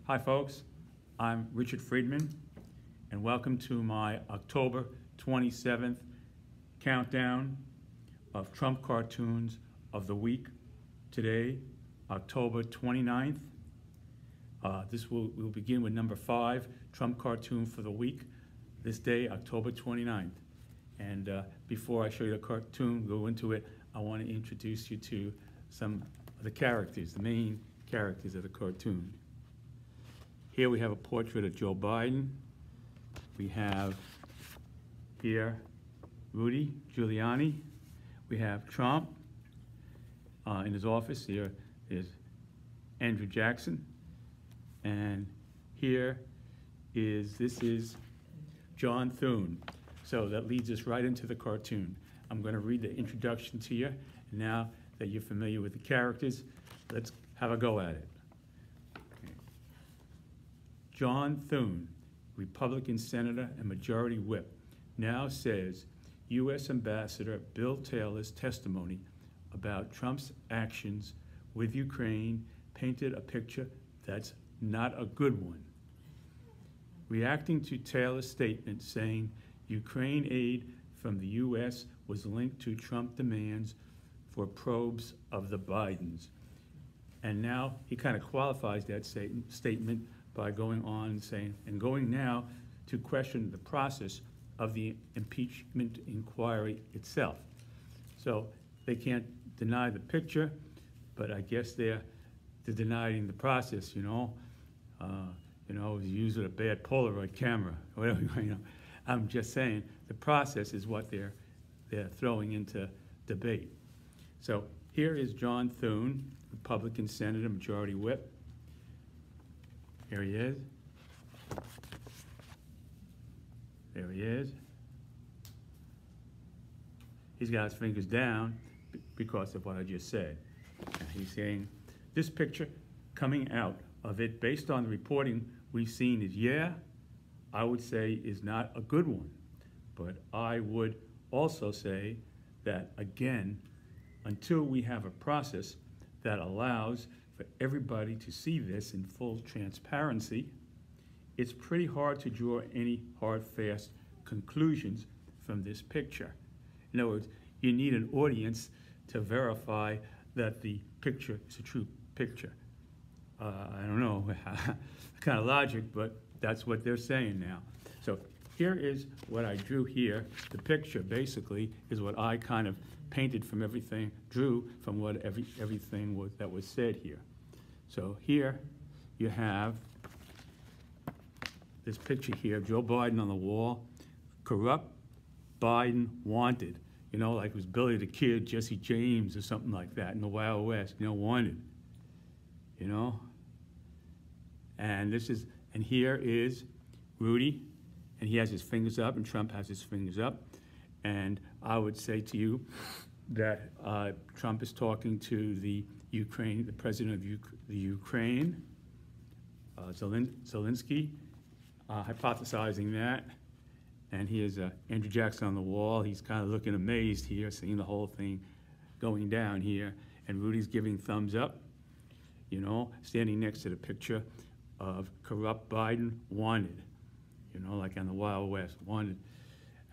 Hi folks, I'm Richard Friedman and welcome to my October 27th countdown of Trump cartoons of the week. Today, October 29th. We'll begin with number 5, Trump cartoon for the week, this day, October 29th. And before I show you the cartoon, go into it, I want to introduce you to some of the characters, the main characters of the cartoon. Here we have a portrait of Joe Biden. We have here Rudy Giuliani. We have Trump in his office. Here is Andrew Jackson. And this is John Thune. So that leads us right into the cartoon. I'm going to read the introduction to you. And now that you're familiar with the characters, let's have a go at it. John Thune, Republican Senator and Majority Whip, now says U.S. Ambassador Bill Taylor's testimony about Trump's actions with Ukraine painted a picture that's not a good one. Reacting to Taylor's statement saying Ukraine aid from the U.S. was linked to Trump demands for probes of the Bidens. And now he kind of qualifies that statement by going on and saying, and going now to question the process of the impeachment inquiry itself. So they can't deny the picture, but I guess they're denying the process, using a bad Polaroid camera, whatever, I'm just saying the process is what they're throwing into debate. So here is John Thune, Republican Senator, Majority Whip. Here he is. There he is. He's got his fingers down because of what I just said. He's saying, this picture coming out of it based on the reporting we've seen is, yeah, I would say is not a good one. But I would also say that, again, until we have a process that allows for everybody to see this in full transparency, it's pretty hard to draw any hard, fast conclusions from this picture. In other words, you need an audience to verify that the picture is a true picture. I don't know kind of logic, but that's what they're saying now. So here is what I drew here. The picture basically is what I kind of painted from everything, drew from what everything that was said here. So here you have this picture here, Joe Biden on the wall, corrupt Biden wanted. Like it was Billy the Kid, Jesse James, or something like that in the Wild West, wanted. And here is Rudy, and he has his fingers up, and Trump has his fingers up. And I would say to you that Trump is talking to the president of the Ukraine, Zelensky, hypothesizing that. And here's Andrew Jackson on the wall. He's kind of looking amazed here, seeing the whole thing going down here. And Rudy's giving thumbs up, standing next to the picture of corrupt Biden wanted, like on the Wild West, wanted.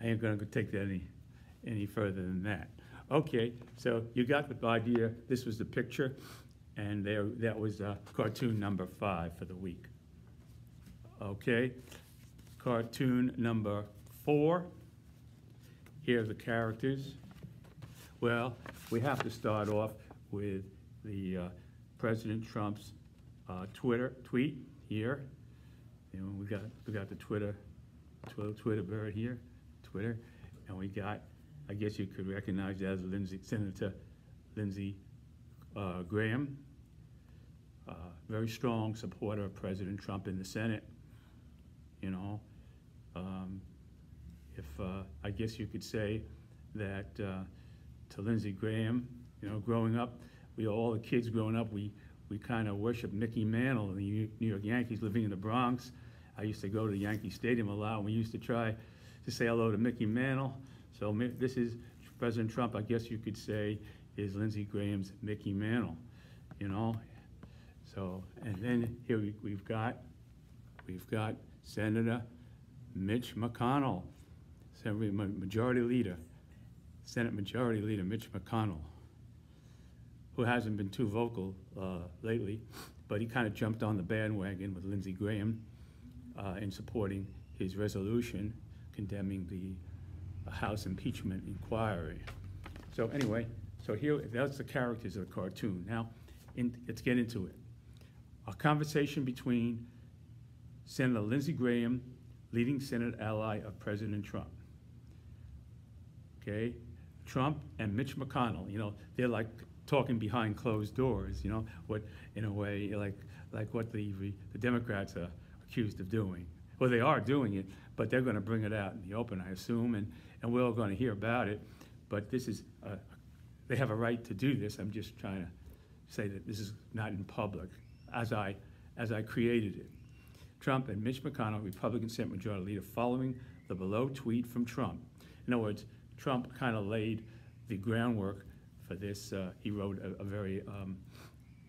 I ain't gonna take that any further than that. Okay, so you got the idea. This was the picture, and that was cartoon number 5 for the week. Okay, cartoon number 4. Here are the characters. Well, we have to start off with the President Trump's tweet here. We got the Twitter bird here, Twitter, and we got, I guess you could recognize that as Senator Lindsey Graham, very strong supporter of President Trump in the Senate. I guess you could say that to Lindsey Graham, growing up, all the kids growing up, we kind of worship Mickey Mantle, the New York Yankees living in the Bronx. I used to go to Yankee Stadium a lot, and we used to try to say hello to Mickey Mantle. So this is President Trump, I guess you could say, is Lindsey Graham's Mickey Mantle, So, and then here we've got Senator Mitch McConnell, Majority Leader, Senate Majority Leader Mitch McConnell, who hasn't been too vocal lately, but he kind of jumped on the bandwagon with Lindsey Graham in supporting his resolution condemning the House impeachment inquiry. So anyway, so here, that's the characters of the cartoon. Now, let's get into it. A conversation between Senator Lindsey Graham, leading Senate ally of President Trump. Okay, Trump and Mitch McConnell, you know, they're like talking behind closed doors, you know, what, in a way, like what the Democrats are accused of doing. Well, they are doing it, but they're going to bring it out in the open, I assume, and we're all going to hear about it. But this is, they have a right to do this. I'm just trying to say that this is not in public, as I created it. Trump and Mitch McConnell, Republican Senate Majority Leader, following the below tweet from Trump. In other words, Trump kind of laid the groundwork for this. He wrote a very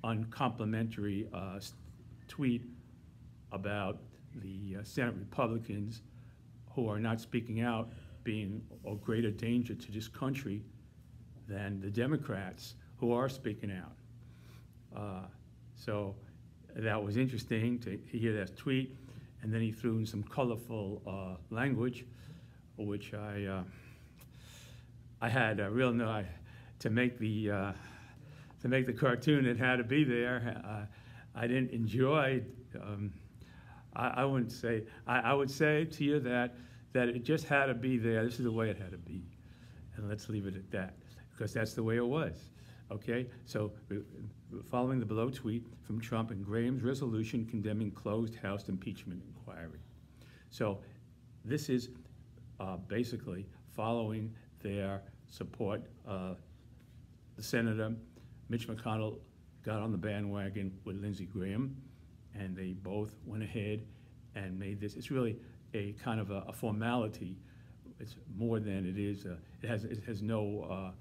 uncomplimentary tweet about the Senate Republicans who are not speaking out being a greater danger to this country than the Democrats who are speaking out. So that was interesting to hear that tweet, and then he threw in some colorful language, which I had a real to make the cartoon. It had to be there. I didn't enjoy. I wouldn't say. I would say to you that it just had to be there. This is the way it had to be, and let's leave it at that, because that's the way it was. Okay, so following the below tweet from Trump and Graham's resolution condemning closed House impeachment inquiry. So this is basically following their support. The Senator Mitch McConnell got on the bandwagon with Lindsey Graham, and they both went ahead and made this. It's really a kind of a formality. It's more than it is. It has no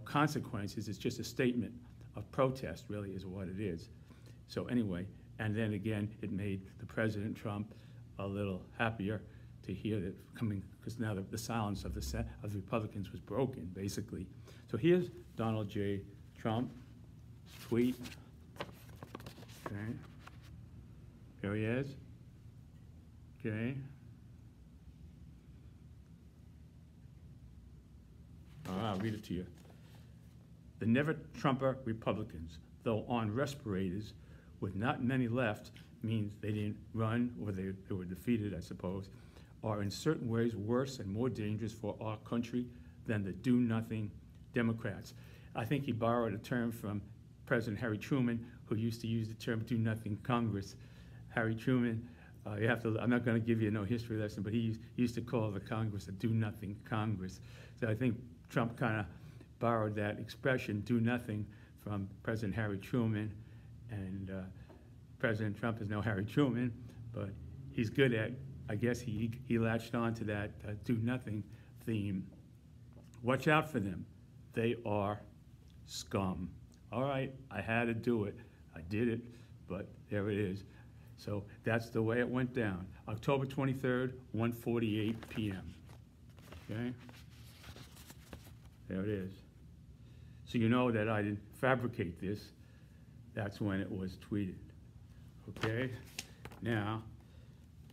consequences. It's just a statement of protest, really, is what it is. So anyway, and then again, it made the President Trump a little happier to hear that coming, because now the silence of the Republicans was broken, basically. So here's Donald J. Trump tweet. Okay, here he is. Okay. I'll read it to you. The never-Trumper Republicans, though on respirators, with not many left, means they didn't run or they were defeated, I suppose, are in certain ways worse and more dangerous for our country than the do-nothing Democrats. I think he borrowed a term from President Harry Truman, who used to use the term do-nothing Congress. Harry Truman, I'm not going to give you no history lesson, but he used to call the Congress a do-nothing Congress. So I think Trump kind of borrowed that expression, do nothing, from President Harry Truman. And President Trump is no Harry Truman, but he's good at, I guess he latched on to that do nothing theme. Watch out for them. They are scum. All right, I had to do it. I did it, but there it is. So that's the way it went down. October 23rd, 1:48 p.m. Okay? There it is. So you know that I didn't fabricate this. That's when it was tweeted. Okay? Now,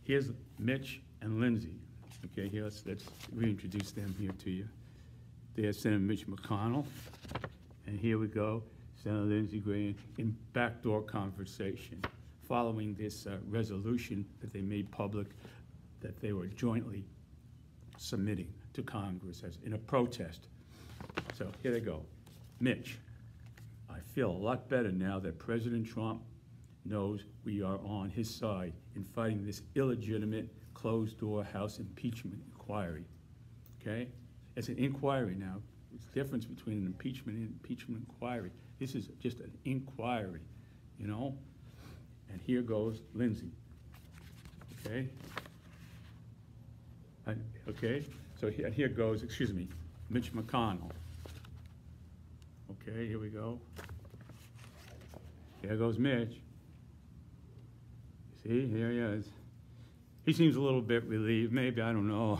here's Mitch and Lindsey. Okay, here, let's reintroduce them here to you. There's Senator Mitch McConnell. And here we go, Senator Lindsey Graham in backdoor conversation following this resolution that they made public that they were jointly submitting to Congress as in a protest. So here they go. Mitch, I feel a lot better now that President Trump knows we are on his side in fighting this illegitimate closed-door House impeachment inquiry. Okay? It's an inquiry now. There's a difference between an impeachment and an impeachment inquiry. This is just an inquiry, you know? And here goes Lindsey. Okay? Okay? So here goes, excuse me, Mitch McConnell. Okay, here we go. Here goes Mitch. See, here he is. He seems a little bit relieved, maybe, I don't know.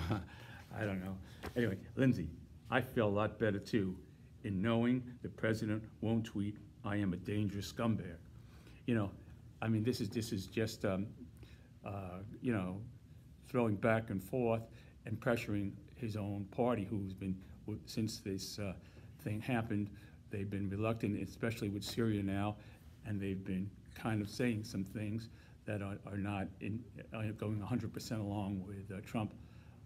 I don't know. Anyway, Lindsay, I feel a lot better too in knowing the president won't tweet, "I am a dangerous scumbag." You know, I mean, this is just, you know, throwing back and forth and pressuring his own party, who's been, since this thing happened, they've been reluctant, especially with Syria now, and they've been kind of saying some things that are not going 100% along with Trump,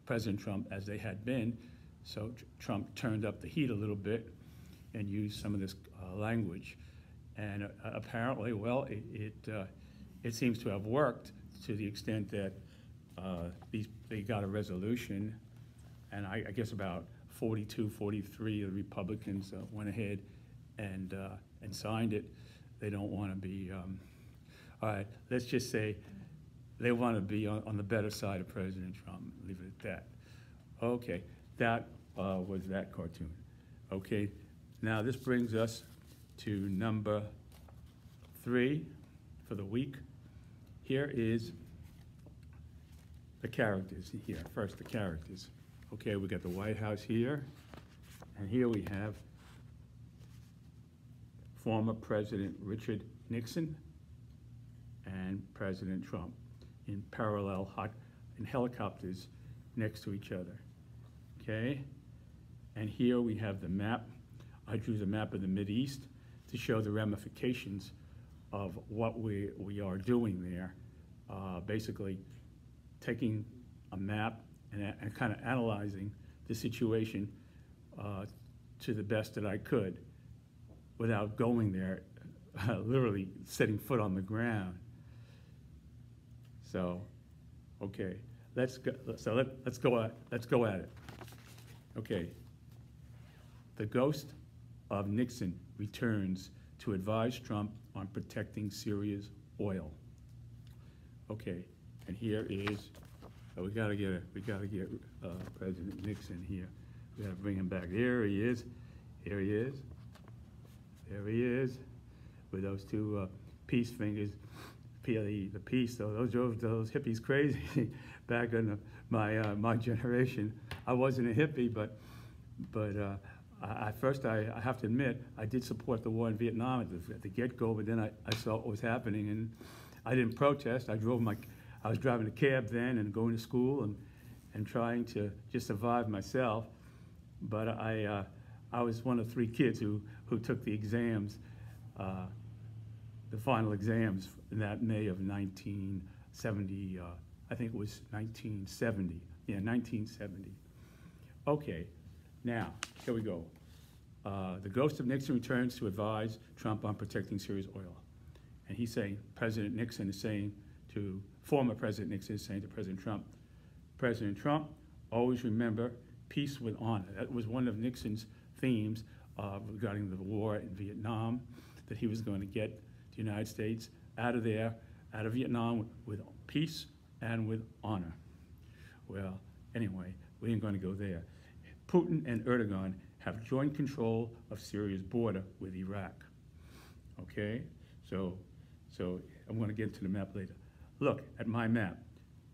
President Trump, as they had been. So Trump turned up the heat a little bit and used some of this language. And apparently, well, it seems to have worked to the extent that they got a resolution, and I guess about 42, 43 of the Republicans went ahead and signed it. They don't want to be, all right, let's just say they want to be on the better side of President Trump, leave it at that. Okay, that was that cartoon. Okay, now this brings us to number 3 for the week. Here is the characters here. First, the characters. Okay, we got the White House here, and here we have former President Richard Nixon and President Trump in parallel in helicopters next to each other. Okay, and here we have the map. I drew the map of the Mideast to show the ramifications of what we are doing there. Basically, taking a map and kind of analyzing the situation to the best that I could without going there, literally setting foot on the ground. So, okay, let's go. So let's go at it. Okay, the ghost of Nixon returns to advise Trump on protecting Syria's oil. Okay, and here is, we gotta get President Nixon here. We gotta bring him back. Here he is. Here he is. There he is, with those two peace fingers. The peace. So those drove those hippies crazy back in my generation. I wasn't a hippie, but first I have to admit I did support the war in Vietnam at the get-go, but then I saw what was happening and I didn't protest. I was driving a cab then and going to school and trying to just survive myself. But I was one of 3 kids who took the exams, the final exams in that May of 1970. I think it was 1970. Yeah, 1970. Okay, now here we go. The ghost of Nixon returns to advise Trump on protecting Syria's oil. And he's saying, President Nixon is saying to, former President Nixon is saying to President Trump, always remember peace with honor. That was one of Nixon's themes regarding the war in Vietnam, that he was going to get the United States out of Vietnam with peace and with honor. Well, anyway, we ain't going to go there. Putin and Erdogan have joint control of Syria's border with Iraq. Okay, so I'm going to get to the map later. Look at my map.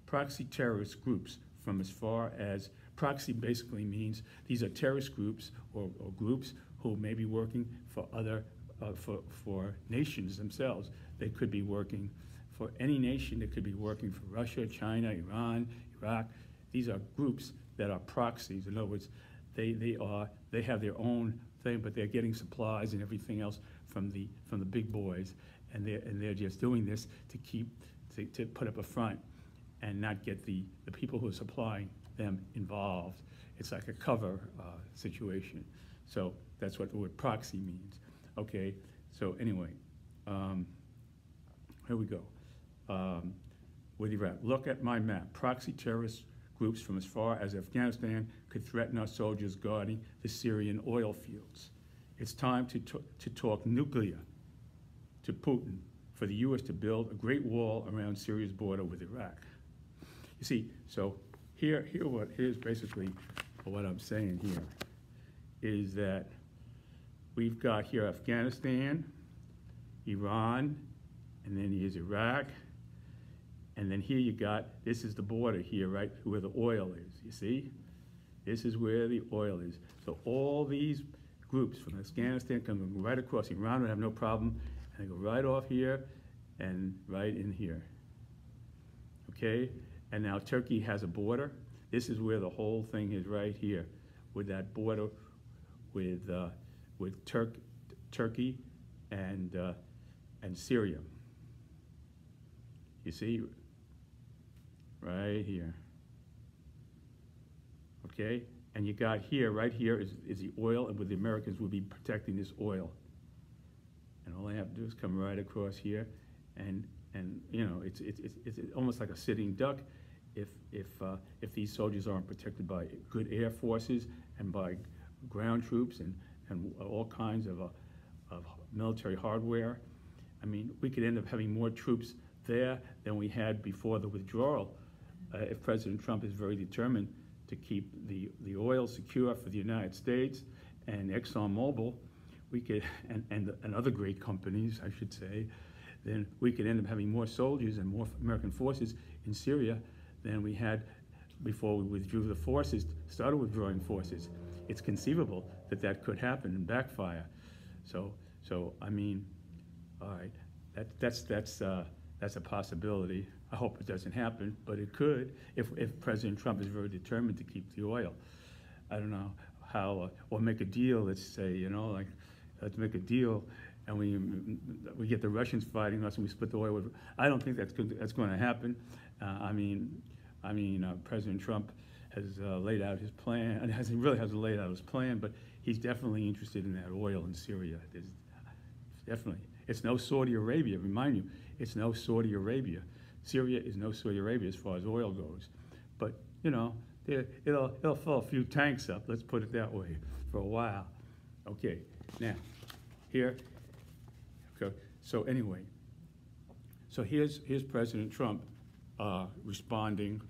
Proxy terrorist groups from as far as, proxy basically means these are terrorist groups or groups who may be working for other, for nations themselves. They could be working for any nation. They could be working for Russia, China, Iran, Iraq. These are groups that are proxies. In other words, they have their own thing, but they're getting supplies and everything else from the big boys, and they're just doing this to put up a front and not get the people who are supplying them involved. It's like a cover situation. So that's what the word proxy means. Okay, so anyway, here we go. With Iraq, look at my map. Proxy terrorist groups from as far as Afghanistan could threaten our soldiers guarding the Syrian oil fields. It's time to talk nuclear to Putin for the U.S. to build a great wall around Syria's border with Iraq. You see, so here's basically what I'm saying here, is that we've got here Afghanistan, Iran, and then here's Iraq, And then here you got, this is the border here, right, where the oil is, you see? This is where the oil is. So all these groups from Afghanistan come right across. Iran would have no problem, and they go right off here and right in here. Okay? And now Turkey has a border. This is where the whole thing is, right here, with that border with Turkey and Syria. You see? Right here. Okay? And you got here, right here is the oil, and with the Americans would be protecting this oil. And all they have to do is come right across here, and you know, it's almost like a sitting duck if these soldiers aren't protected by good air forces and by ground troops and all kinds of military hardware. I mean, we could end up having more troops there than we had before the withdrawal if President Trump is very determined to keep the oil secure for the United States and ExxonMobil, we could, and other great companies, I should say, then we could end up having more soldiers and more American forces in Syria than we had before we withdrew the forces, started withdrawing forces. It's conceivable that that could happen and backfire. So I mean, all right, that's a possibility. I hope it doesn't happen, but it could if President Trump is very determined to keep the oil. I don't know how, or make a deal, let's say, you know, like, let's make a deal and we get the Russians fighting us and we split the oil. I don't think that's going to happen. I mean, President Trump has laid out his plan, and really hasn't laid out his plan, but he's definitely interested in that oil in Syria. There's definitely. It's no Saudi Arabia, remind you, it's no Saudi Arabia. Syria is no Saudi Arabia as far as oil goes. But, you know, it'll fill a few tanks up, let's put it that way, for a while. Okay, now, here, okay, so anyway, so here's President Trump responding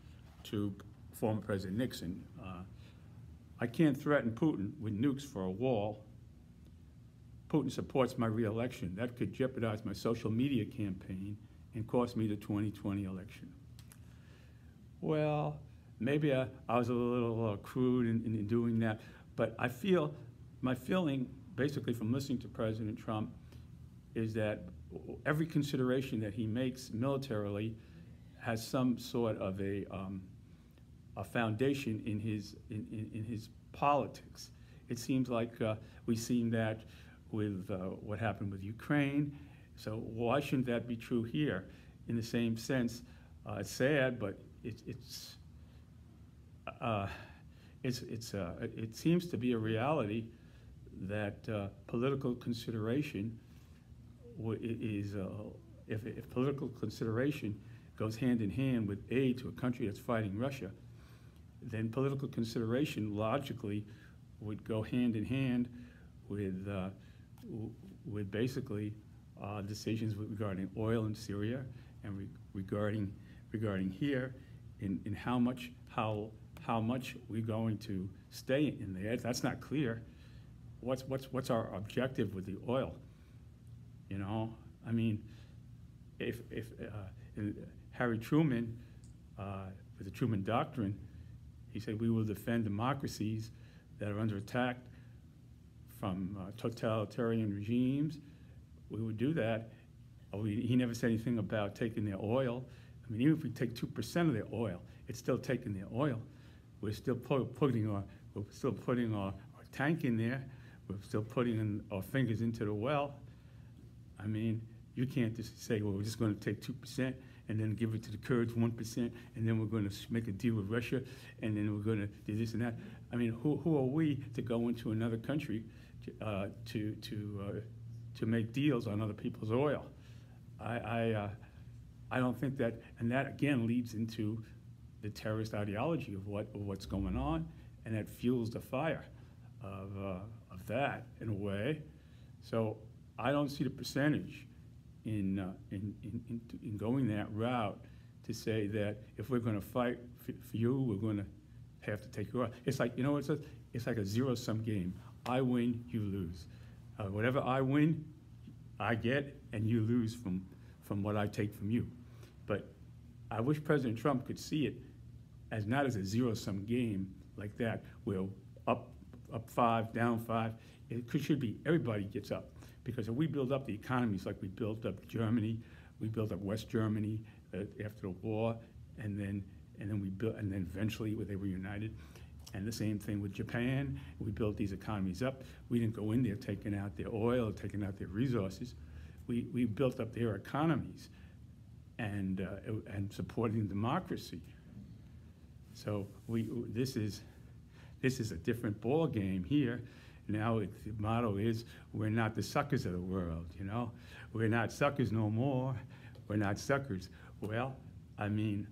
to former President Nixon. I can't threaten Putin with nukes for a wall. Putin supports my re-election. That could jeopardize my social media campaign and cost me the 2020 election. Well, maybe I was a little crude in doing that, but I feel, my feeling basically from listening to President Trump is that every consideration that he makes militarily has some sort of a foundation in his politics. It seems like we've seen that with what happened with Ukraine. So why shouldn't that be true here? In the same sense, it's sad, but it seems to be a reality that political consideration is if political consideration goes hand in hand with aid to a country that's fighting Russia, then political consideration logically would go hand in hand with basically decisions regarding oil in Syria and regarding here in how much we're going to stay in there. That's not clear. What's our objective with the oil? You know, I mean, if Harry Truman, with the Truman Doctrine, he said we will defend democracies that are under attack from totalitarian regimes. We would do that. He never said anything about taking their oil. I mean, even if we take 2% of their oil, it's still taking their oil. We're still putting our tank in there. We're still putting our fingers into the well. I mean, you can't just say, well, we're just going to take 2% and then give it to the Kurds 1%, and then we're going to make a deal with Russia, and then we're going to do this and that. I mean, who are we to go into another country to make deals on other people's oil? I don't think that, and that again leads into the terrorist ideology of what's going on, and that fuels the fire of that in a way. So I don't see the percentage in going that route to say that if we're going to fight for you, we're going to have to take your oil. It's like, you know, it's like a zero-sum game. I win, you lose. Whatever I win, I get, and you lose from what I take from you. But I wish President Trump could see it as not as a zero-sum game like that, where up 5, down 5. Should be everybody gets up, because if we build up the economies like we built up Germany, we built up West Germany after the war, and then we built, and then eventually they were united. And the same thing with Japan. We built these economies up. We didn't go in there taking out their oil, taking out their resources. We built up their economies and supporting democracy. So this is a different ball game here. Now the motto is, we're not the suckers of the world, you know? We're not suckers no more. We're not suckers. Well, I mean,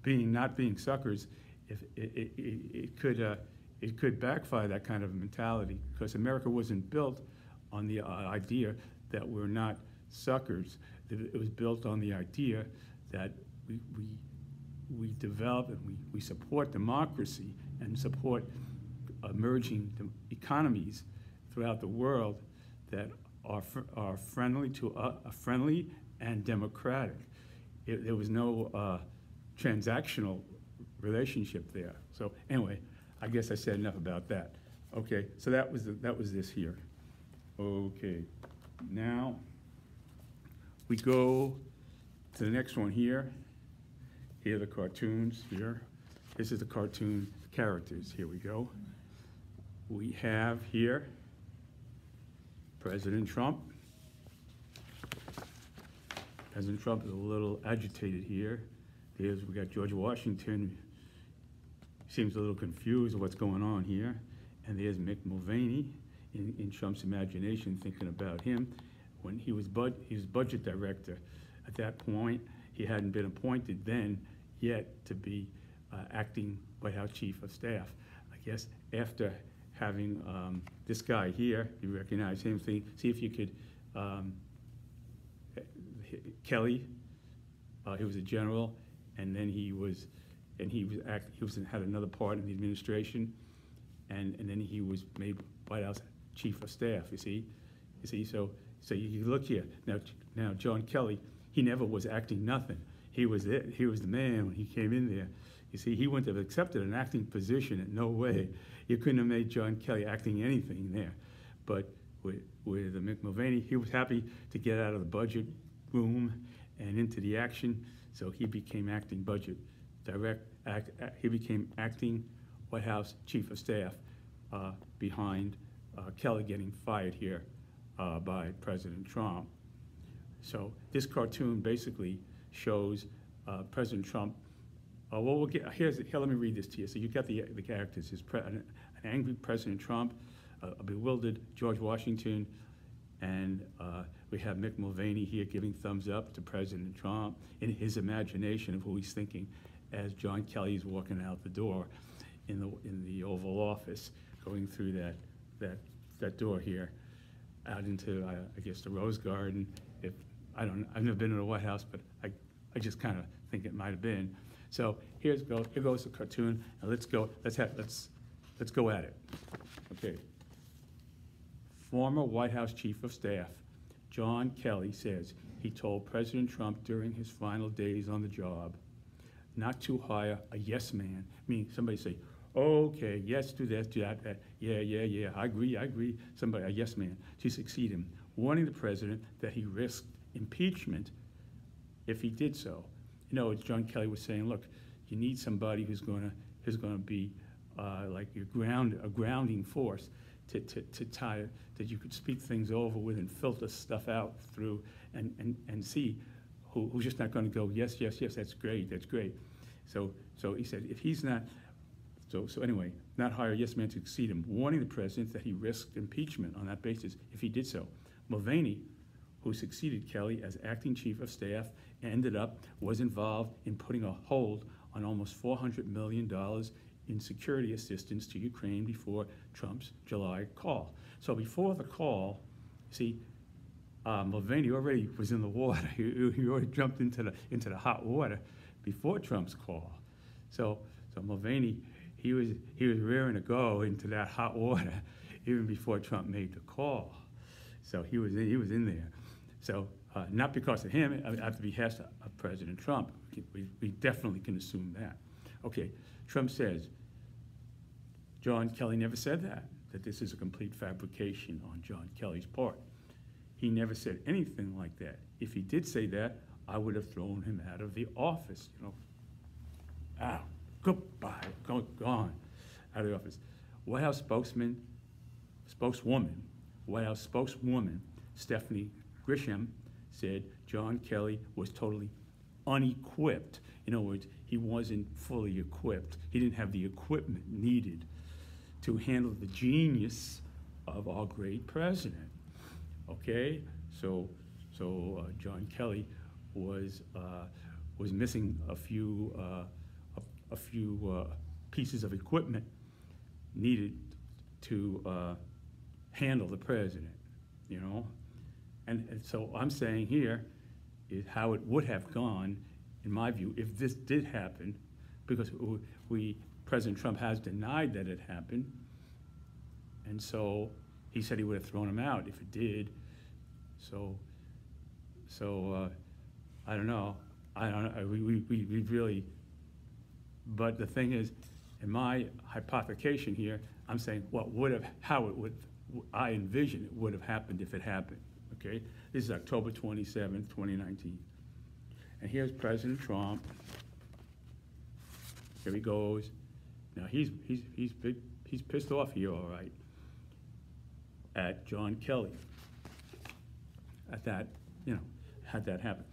not being suckers, if it could backfire, that kind of mentality, because America wasn't built on the idea that we're not suckers. It was built on the idea that we develop and we support democracy and support emerging economies throughout the world that are friendly and democratic. There was no transactional relationship there. So anyway, I guess I said enough about that. Okay, so that was this here. Okay, now we go to the next one here. Here are the cartoons here. This is the cartoon characters. Here we go. We have here President Trump. President Trump is a little agitated here. We got George Washington. Seems a little confused with what's going on here. And there's Mick Mulvaney in Trump's imagination, thinking about him. When he was budget director, at that point, he hadn't been appointed then yet to be acting White House Chief of Staff. I guess after having this guy here, you recognize him, see if you could, Kelly, he was a general, and then he had another part in the administration, and then he was made White House Chief of Staff. You see, so you look here now. John Kelly, he never was acting nothing. He was it. He was the man when he came in there. You see, he wouldn't have accepted an acting position in no way. You couldn't have made John Kelly acting anything there. But with Mick Mulvaney, he was happy to get out of the budget room and into the action. So he became acting budget he became acting White House Chief of Staff behind Kelly getting fired here by President Trump. So this cartoon basically shows President Trump. Well, we'll get here. Let me read this to you. So you got the characters: an angry President Trump, a bewildered George Washington, and we have Mick Mulvaney here giving thumbs up to President Trump in his imagination of who he's thinking as John Kelly is walking out the door in the Oval Office, going through that door here out into I guess the Rose Garden. I've never been to the White House, but I just kind of think it might have been. So here goes the cartoon, and let's go at it. Okay. Former White House Chief of Staff John Kelly says he told President Trump during his final days on the job not to hire a yes man, meaning somebody say, okay, yes, do this, do that, yeah, I agree, somebody, a yes man, to succeed him, warning the president that he risked impeachment if he did so. You know, as John Kelly was saying, look, you need somebody who's going to be like a grounding force to tie that you could speak things over with and filter stuff out through and see who's just not going to go yes, that's great. So he said if he's not so anyway, not hire a yes man to succeed him, warning the president that he risked impeachment on that basis if he did so. Mulvaney, who succeeded Kelly as acting chief of staff, was involved in putting a hold on almost $400 million in security assistance to Ukraine before Trump's July call. So before the call, see, Mulvaney already was in the water. He already jumped into the hot water before Trump's call. So Mulvaney, he was raring to go into that hot water even before Trump made the call. So he was in there. So not because of him, at the behest of President Trump. We definitely can assume that. Okay, Trump says, John Kelly never said that this is a complete fabrication on John Kelly's part. He never said anything like that. If he did say that, I would have thrown him out of the office, you know. Out, goodbye, gone, out of the office. White House spokeswoman, Stephanie Grisham, said John Kelly was totally unequipped. In other words, he wasn't fully equipped. He didn't have the equipment needed to handle the genius of our great president. Okay, so John Kelly was missing a few pieces of equipment needed to handle the president, you know? And so I'm saying here is how it would have gone, in my view, if this did happen, because President Trump has denied that it happened, and so he said he would have thrown him out if it did. So I don't know. We really, but the thing is, in my hypothecation here, I'm saying I envision it would have happened if it happened, okay? This is October 27th, 2019. And here's President Trump. Here he goes. Now he's pissed off here, all right, at John Kelly. At that, you know, had that happen.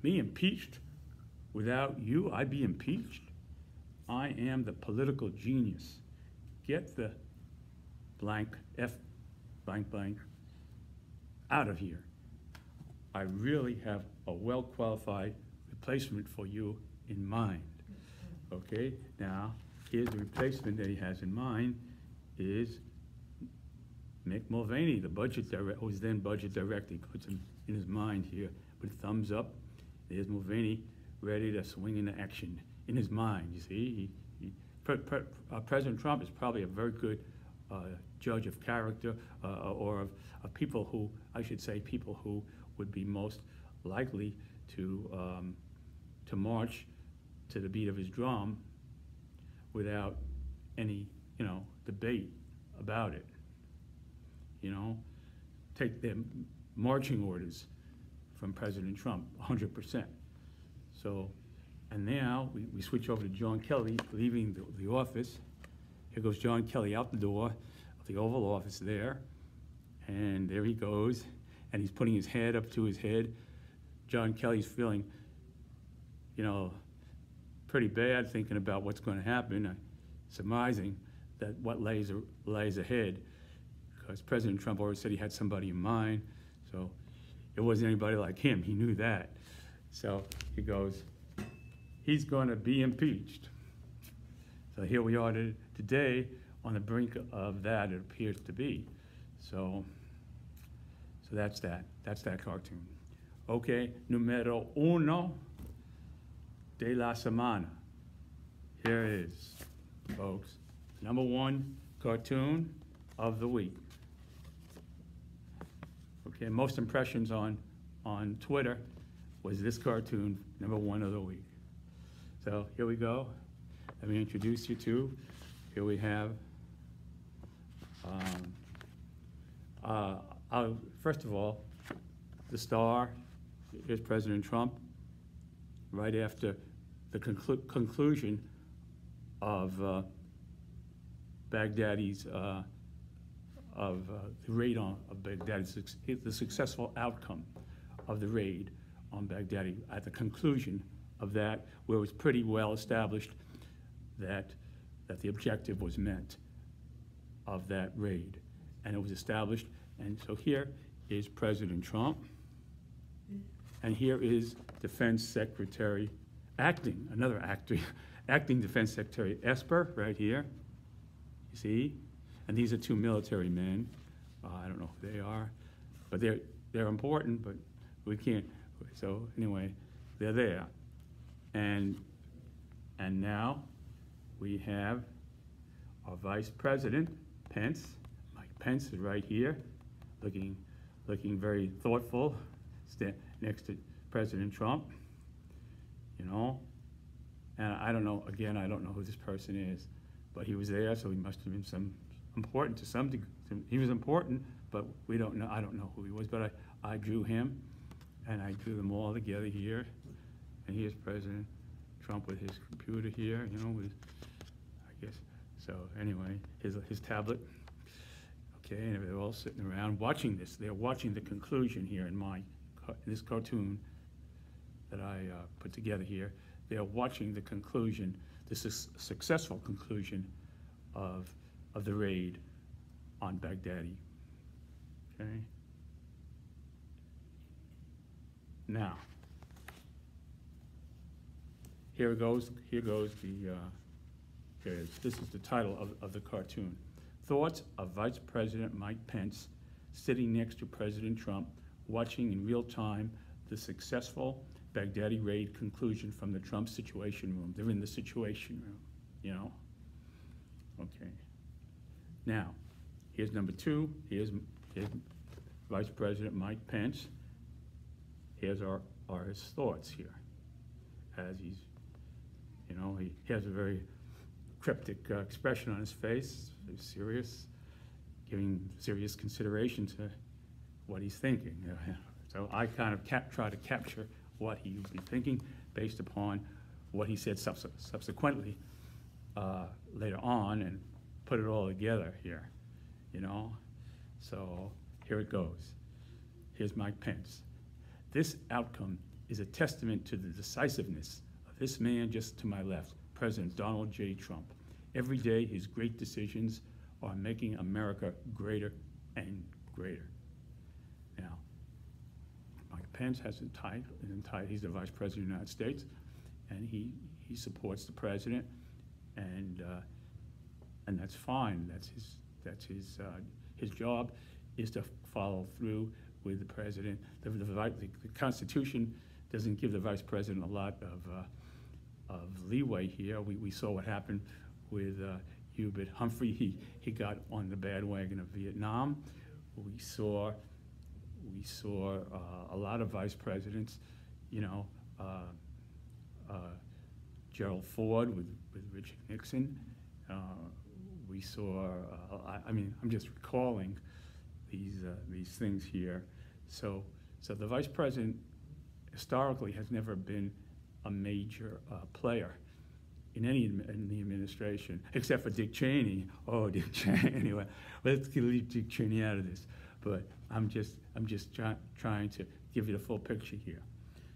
Me impeached? Without you, I'd be impeached? I am the political genius. Get the blank, F blank blank, out of here. I really have a well-qualified replacement for you in mind. Okay, now, here's the replacement that he has in mind is Mick Mulvaney, the budget director, was then budget director. He puts him in his mind here with thumbs up. There's Mulvaney ready to swing into action in his mind, you see. President Trump is probably a very good judge of character or of people who, I should say, people who would be most likely to march to the beat of his drum without any, you know, debate about it. You know, take their marching orders from President Trump, 100%. So, and now we switch over to John Kelly leaving the office. Here goes John Kelly out the door of the Oval Office there, and there he goes, and he's putting his head up to his head. John Kelly's feeling, you know, pretty bad, thinking about what's going to happen, surmising that what lays ahead, because President Trump already said he had somebody in mind, so it wasn't anybody like him. He knew that. So he goes, he's going to be impeached. So here we are today on the brink of that, it appears to be. So that's that. That's that cartoon. Okay, numero uno de la semana. Here it is, folks. Number one cartoon of the week. Okay, most impressions on Twitter was this cartoon, number one of the week. So here we go. Let me introduce you to. Here we have, first of all, the star. Here's President Trump, right after the conclusion of Baghdadi's, the raid of Baghdadi, the successful outcome of the raid on Baghdadi. At the conclusion of that, where it was pretty well established that the objective was met of that raid, and it was established. And so here is President Trump, and here is Defense Secretary, acting Defense Secretary Esper, right here. You see, and these are two military men. I don't know who they are, but they're important. But we can't. So anyway, they're there, and now we have our Vice President Pence. Mike Pence is right here, looking very thoughtful, next to President Trump, you know. And I don't know, again, I don't know who this person is, but he was there, so he must have been important to some degree. He was important, but we don't know, I don't know who he was, but I drew him, and I drew them all together here. And here's President Trump with his computer here, you know, with, I guess. So anyway, his tablet. Okay, and they're all sitting around watching this. They're watching the conclusion here in this cartoon that I put together here. They're watching the conclusion, successful conclusion of the raid on Baghdadi. Okay. Now, here goes the. This is the title of the cartoon. Thoughts of Vice President Mike Pence sitting next to President Trump, watching in real time the successful Baghdadi raid conclusion from the Trump Situation Room. They're in the Situation Room, you know? Okay. Now, here's number two. Here's Vice President Mike Pence. Here's his thoughts here. As he's, you know, he has a very cryptic expression on his face, very serious, giving serious consideration to what he's thinking. So I kind of try to capture what he would be thinking based upon what he said subsequently later on, and put it all together here, you know? So here it goes. Here's Mike Pence. This outcome is a testament to the decisiveness of this man just to my left, President Donald J. Trump. Every day, his great decisions are making America greater and greater. Now, Mike Pence has he's the Vice President of the United States, and he supports the president, and that's fine. His job is to follow through with the president. The Constitution doesn't give the Vice President a lot of leeway here. We saw what happened with Hubert Humphrey. He got on the bandwagon of Vietnam. We saw a lot of vice presidents, you know, Gerald Ford with Richard Nixon. We saw, I mean, I'm just recalling these things here. So the vice president historically has never been a major player in the administration, except for Dick Cheney. Oh, Dick Cheney. Anyway, let's leave Dick Cheney out of this. But I'm just trying to give you the full picture here.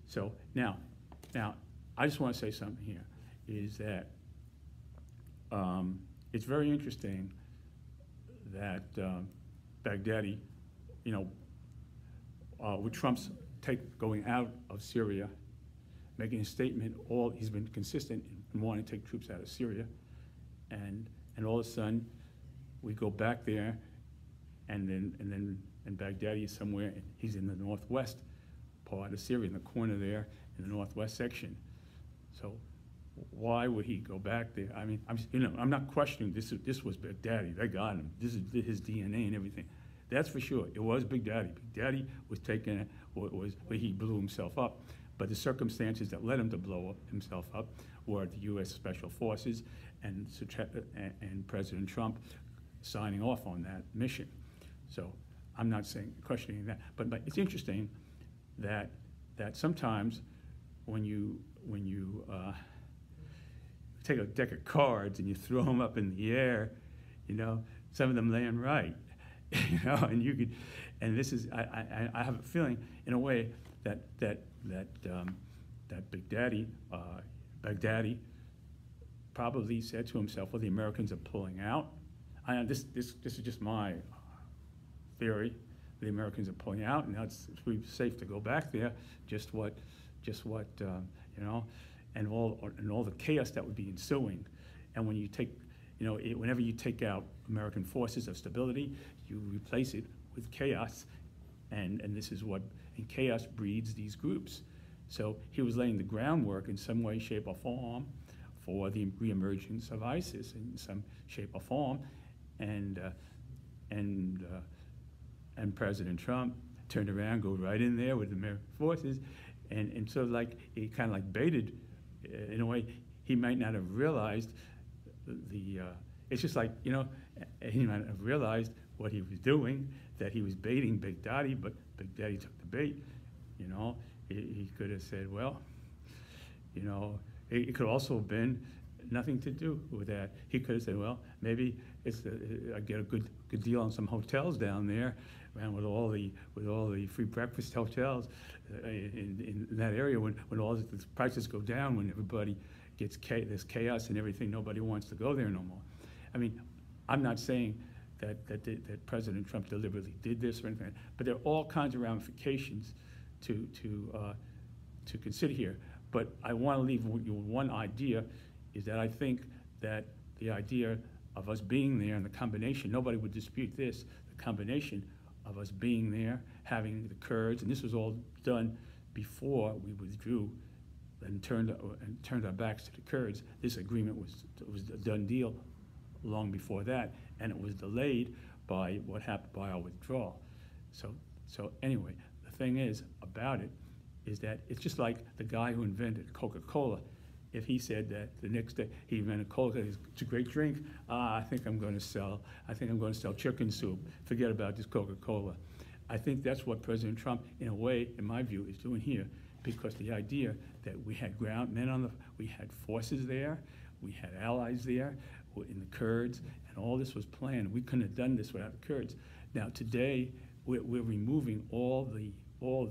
So now, I just want to say something here. Is that it's very interesting that Baghdadi, you know, with Trump's going out of Syria, making a statement, he's been consistent in wanting to take troops out of Syria, and all of a sudden we go back there, and Baghdadi is somewhere, and he's in the northwest part of Syria, in the corner there, in the northwest section. So why would he go back there? I mean, I'm not questioning this was Baghdadi. They got him. This is his DNA and everything. That's for sure. It was Big Daddy. Big Daddy was taken, where he blew himself up. But the circumstances that led him to blow himself up were the U.S. Special Forces and President Trump signing off on that mission. So I'm not questioning that. But it's interesting that sometimes when you take a deck of cards and you throw them up in the air, you know, some of them land right, you know, and this is, I have a feeling, in a way, that Baghdadi probably said to himself, well, the Americans are pulling out. This is just my theory. The Americans are pulling out, and now it's safe to go back there. Just what you know, and all the chaos that would be ensuing. And when you take, you know, whenever you take out American forces of stability, you replace it with chaos, and this is what, and chaos breeds these groups. So he was laying the groundwork in some way, shape, or form for the reemergence of ISIS in some shape or form, and President Trump turned around, go right in there with the American forces, and so like he kind of like baited, in a way, he might not have realized it's just like, you know, he might have realized what he was doing, that he was baiting Big Daddy, but Big Daddy took the bait, you know. He could have said, well, you know, it could also have been nothing to do with that. He could have said, well, maybe I get a good deal on some hotels down there, and with all the free breakfast hotels in that area, when all the prices go down, when everybody gets there's chaos and everything, nobody wants to go there no more. I mean, I'm not saying that President Trump deliberately did this or anything, but there are all kinds of ramifications to consider here. But I want to leave you with one idea, is that I think that the idea of us being there and the combination, nobody would dispute this, the combination of us being there, having the Kurds, and this was all done before we withdrew and turned our backs to the Kurds. This agreement was a done deal long before that, and it was delayed by what happened by our withdrawal. So anyway, the thing is about it is that it's just like the guy who invented Coca-Cola. If he said that the next day he invented Coca, it's a great drink. I think I'm going to sell chicken soup. Forget about this Coca-Cola. I think that's what President Trump, in a way, in my view, is doing here, because the idea that we had we had forces there, we had allies there in the Kurds, and all this was planned. We couldn't have done this without the Kurds. Now today, we're removing all the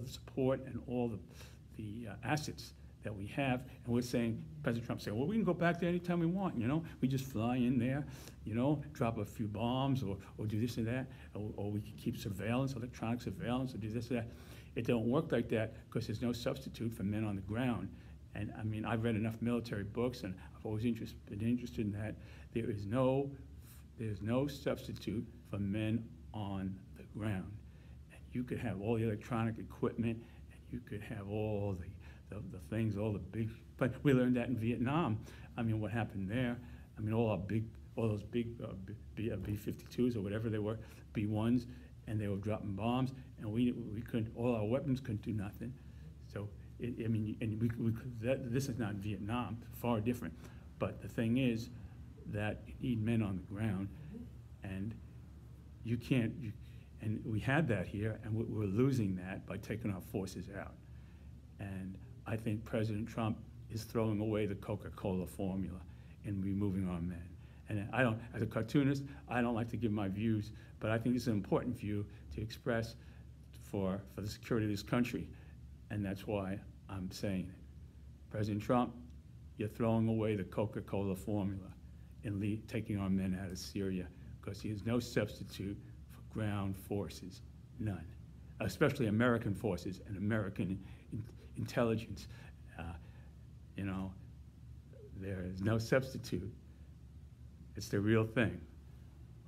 support and all the assets that we have, and we're saying, President Trump saying, well, we can go back there anytime we want, you know? We just fly in there, you know, drop a few bombs or do this and that, or we can keep surveillance, electronic surveillance, or do this and that. It don't work like that, because there's no substitute for men on the ground. And I mean, I've read enough military books, and I've always been interested in that. There's no substitute for men on the ground. And you could have all the electronic equipment, and you could have all the things, all the big, but we learned that in Vietnam. I mean, what happened there? I mean, all those big B-52s or whatever they were, B-1s, and they were dropping bombs, and we couldn't, all our weapons couldn't do nothing. So, I mean, and this is not Vietnam, far different. But the thing is that you need men on the ground, and you can't, and we had that here, and we're losing that by taking our forces out. And I think President Trump is throwing away the Coca-Cola formula in removing our men. And I don't, as a cartoonist, I don't like to give my views, but I think it's an important view to express for the security of this country. And that's why I'm saying it. President Trump, you're throwing away the Coca-Cola formula in taking our men out of Syria, because he is no substitute for ground forces, none, especially American forces and American intelligence. You know, there is no substitute. It's the real thing.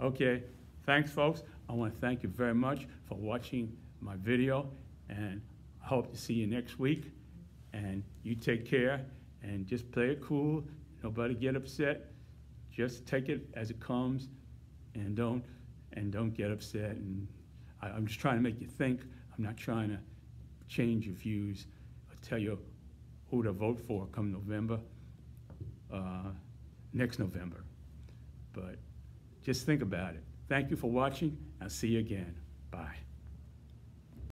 Okay, thanks, folks. I want to thank you very much for watching my video, and I hope to see you next week. And you take care, and just play it cool. Nobody get upset. Just take it as it comes, and don't get upset. And I'm just trying to make you think. I'm not trying to change your views or tell you who to vote for come November, next November. But just think about it. Thank you for watching. I'll see you again. Bye.